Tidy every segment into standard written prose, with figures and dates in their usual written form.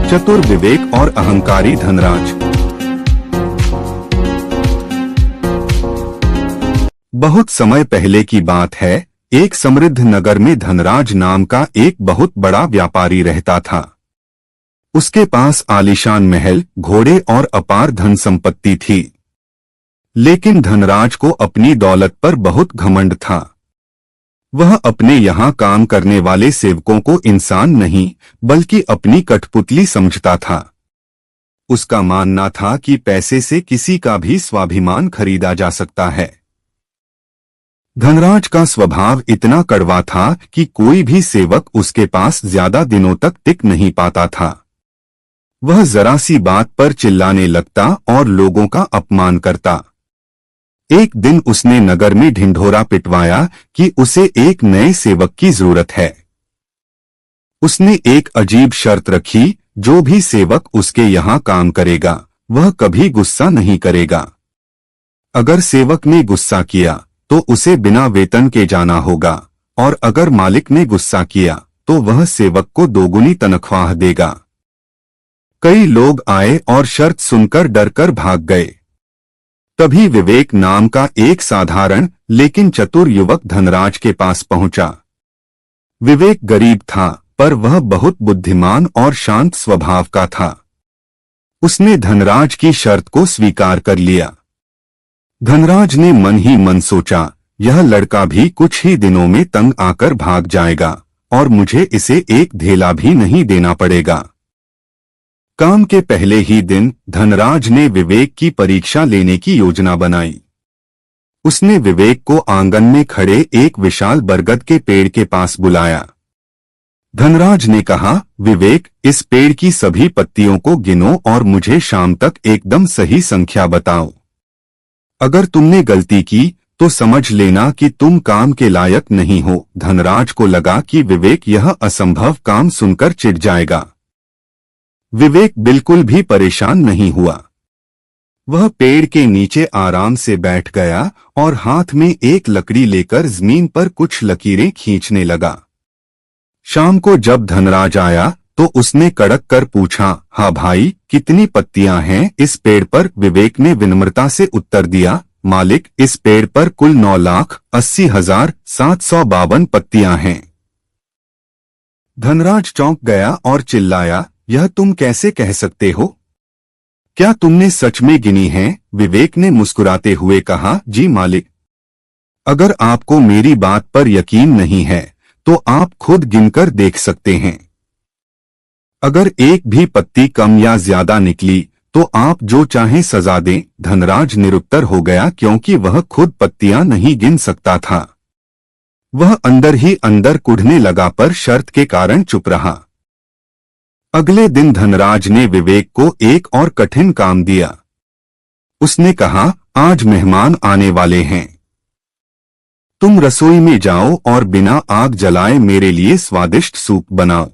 चतुर विवेक और अहंकारी धनराज। बहुत समय पहले की बात है। एक समृद्ध नगर में धनराज नाम का एक बहुत बड़ा व्यापारी रहता था। उसके पास आलीशान महल, घोड़े और अपार धन संपत्ति थी। लेकिन धनराज को अपनी दौलत पर बहुत घमंड था। वह अपने यहाँ काम करने वाले सेवकों को इंसान नहीं बल्कि अपनी कठपुतली समझता था। उसका मानना था कि पैसे से किसी का भी स्वाभिमान खरीदा जा सकता है। धनराज का स्वभाव इतना कड़वा था कि कोई भी सेवक उसके पास ज्यादा दिनों तक टिक नहीं पाता था। वह जरा सी बात पर चिल्लाने लगता और लोगों का अपमान करता। एक दिन उसने नगर में ढिंढोरा पिटवाया कि उसे एक नए सेवक की जरूरत है। उसने एक अजीब शर्त रखी, जो भी सेवक उसके यहाँ काम करेगा वह कभी गुस्सा नहीं करेगा। अगर सेवक ने गुस्सा किया तो उसे बिना वेतन के जाना होगा, और अगर मालिक ने गुस्सा किया तो वह सेवक को दोगुनी तनख्वाह देगा। कई लोग आए और शर्त सुनकर डरकर भाग गए। तभी विवेक नाम का एक साधारण लेकिन चतुर युवक धनराज के पास पहुंचा। विवेक गरीब था, पर वह बहुत बुद्धिमान और शांत स्वभाव का था। उसने धनराज की शर्त को स्वीकार कर लिया। धनराज ने मन ही मन सोचा, यह लड़का भी कुछ ही दिनों में तंग आकर भाग जाएगा और मुझे इसे एक धेला भी नहीं देना पड़ेगा। काम के पहले ही दिन धनराज ने विवेक की परीक्षा लेने की योजना बनाई। उसने विवेक को आंगन में खड़े एक विशाल बरगद के पेड़ के पास बुलाया। धनराज ने कहा, विवेक, इस पेड़ की सभी पत्तियों को गिनो और मुझे शाम तक एकदम सही संख्या बताओ। अगर तुमने गलती की तो समझ लेना कि तुम काम के लायक नहीं हो। धनराज को लगा कि विवेक यह असंभव काम सुनकर चिढ़ जाएगा। विवेक बिल्कुल भी परेशान नहीं हुआ। वह पेड़ के नीचे आराम से बैठ गया और हाथ में एक लकड़ी लेकर जमीन पर कुछ लकीरें खींचने लगा। शाम को जब धनराज आया तो उसने कड़क कर पूछा, हाँ भाई, कितनी पत्तियां हैं इस पेड़ पर? विवेक ने विनम्रता से उत्तर दिया, मालिक, इस पेड़ पर कुल 9,80,752 पत्तियां हैं। धनराज चौंक गया और चिल्लाया, यह तुम कैसे कह सकते हो? क्या तुमने सच में गिनी है? विवेक ने मुस्कुराते हुए कहा, जी मालिक। अगर आपको मेरी बात पर यकीन नहीं है तो आप खुद गिनकर देख सकते हैं। अगर एक भी पत्ती कम या ज्यादा निकली तो आप जो चाहें सजा दें। धनराज निरुत्तर हो गया, क्योंकि वह खुद पत्तियां नहीं गिन सकता था। वह अंदर ही अंदर कुढ़ने लगा, पर शर्त के कारण चुप रहा। अगले दिन धनराज ने विवेक को एक और कठिन काम दिया। उसने कहा, आज मेहमान आने वाले हैं। तुम रसोई में जाओ और बिना आग जलाए मेरे लिए स्वादिष्ट सूप बनाओ।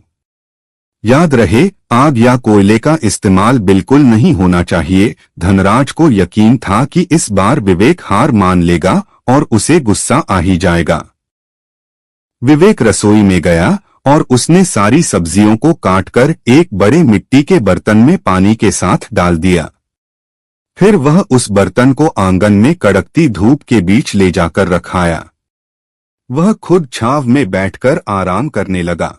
याद रहे, आग या कोयले का इस्तेमाल बिल्कुल नहीं होना चाहिए। धनराज को यकीन था कि इस बार विवेक हार मान लेगा और उसे गुस्सा आ ही जाएगा। विवेक रसोई में गया और उसने सारी सब्जियों को काटकर एक बड़े मिट्टी के बर्तन में पानी के साथ डाल दिया। फिर वह उस बर्तन को आंगन में कड़कती धूप के बीच ले जाकर रखाया। वह खुद छांव में बैठकर आराम करने लगा।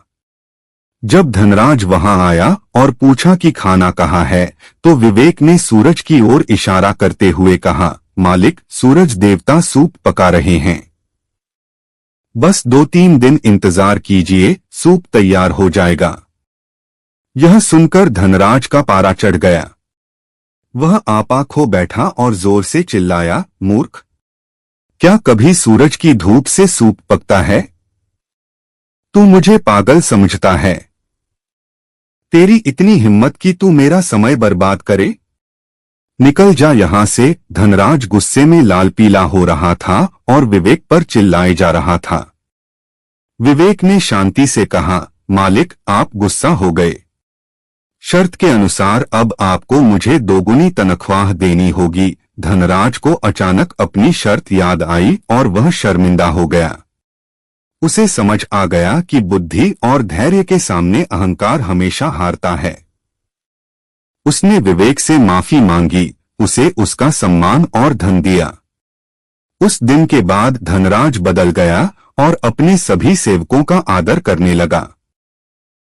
जब धनराज वहां आया और पूछा कि खाना कहाँ है, तो विवेक ने सूरज की ओर इशारा करते हुए कहा, मालिक, सूरज देवता सूप पका रहे हैं। बस 2-3 दिन इंतजार कीजिए, सूप तैयार हो जाएगा। यह सुनकर धनराज का पारा चढ़ गया। वह आपा खो बैठा और जोर से चिल्लाया, मूर्ख, क्या कभी सूरज की धूप से सूप पकता है? तू मुझे पागल समझता है? तेरी इतनी हिम्मत कि तू मेरा समय बर्बाद करे? निकल जा यहां से। धनराज गुस्से में लाल पीला हो रहा था और विवेक पर चिल्लाए जा रहा था। विवेक ने शांति से कहा, मालिक, आप गुस्सा हो गए। शर्त के अनुसार अब आपको मुझे दोगुनी तनख्वाह देनी होगी। धनराज को अचानक अपनी शर्त याद आई और वह शर्मिंदा हो गया। उसे समझ आ गया कि बुद्धि और धैर्य के सामने अहंकार हमेशा हारता है। उसने विवेक से माफी मांगी, उसे उसका सम्मान और धन दिया। उस दिन के बाद धनराज बदल गया और अपने सभी सेवकों का आदर करने लगा।